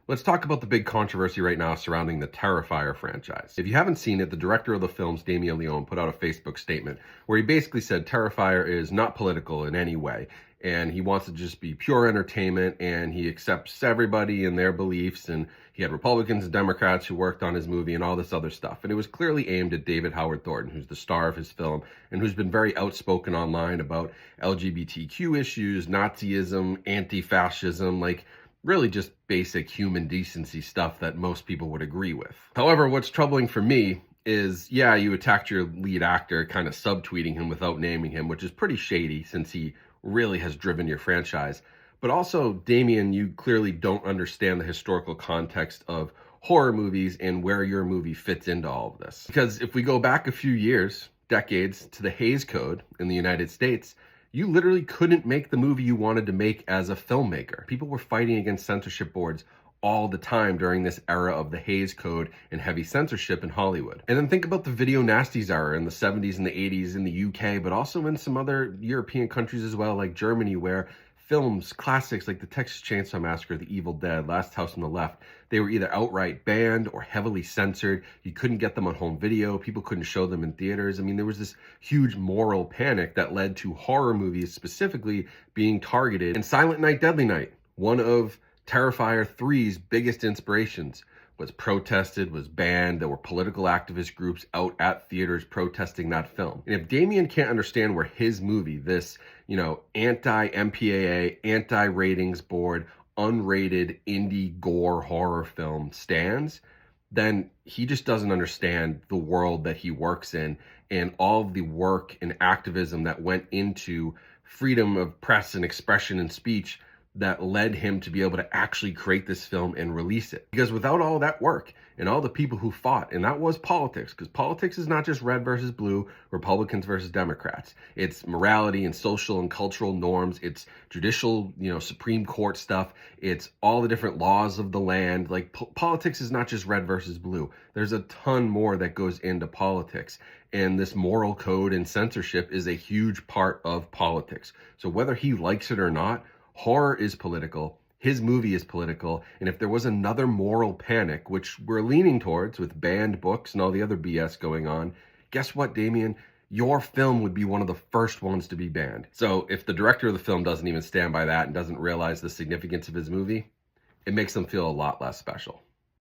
Let's talk about the big controversy right now surrounding the Terrifier franchise. If you haven't seen it, the director of the films, Damien Leone, put out a Facebook statement where he basically said Terrifier is not political in any way, and he wants to just be pure entertainment, and he accepts everybody and their beliefs, and he had Republicans and Democrats who worked on his movie and all this other stuff. And it was clearly aimed at David Howard Thornton, who's the star of his film, and who's been very outspoken online about LGBTQ issues, Nazism, anti-fascism, like really just basic human decency stuff that most people would agree with. However, what's troubling for me is, yeah, you attacked your lead actor, kind of subtweeting him without naming him, which is pretty shady since he really has driven your franchise. But also, Damien, you clearly don't understand the historical context of horror movies and where your movie fits into all of this. Because if we go back a few years, decades, to the Hays Code in the United States, you literally couldn't make the movie you wanted to make as a filmmaker. People were fighting against censorship boards all the time during this era of the Hays Code and heavy censorship in Hollywood. And then think about the video nasties era in the 70s and the 80s in the UK, but also in some other European countries as well, like Germany, where films, classics like The Texas Chainsaw Massacre, The Evil Dead, Last House on the Left, they were either outright banned or heavily censored. You couldn't get them on home video. People couldn't show them in theaters. I mean, there was this huge moral panic that led to horror movies specifically being targeted. And Silent Night, Deadly Night, one of Terrifier 3's biggest inspirations, was protested, was banned. There were political activist groups out at theaters protesting that film. And if Damien can't understand where his movie, this, anti-MPAA, anti-ratings board, unrated indie gore horror film stands, then he just doesn't understand the world that he works in and all of the work and activism that went into freedom of press and expression and speech that led him to be able to actually create this film and release it. Because without all that work and all the people who fought, and that was politics, because politics is not just red versus blue, Republicans versus Democrats. It's morality and social and cultural norms. It's judicial, Supreme Court stuff. It's all the different laws of the land. Like politics is not just red versus blue. There's a ton more that goes into politics. And this moral code and censorship is a huge part of politics. So whether he likes it or not, horror is political, his movie is political, and if there was another moral panic, which we're leaning towards with banned books and all the other BS going on, guess what, Damien? Your film would be one of the first ones to be banned. So if the director of the film doesn't even stand by that and doesn't realize the significance of his movie, it makes them feel a lot less special.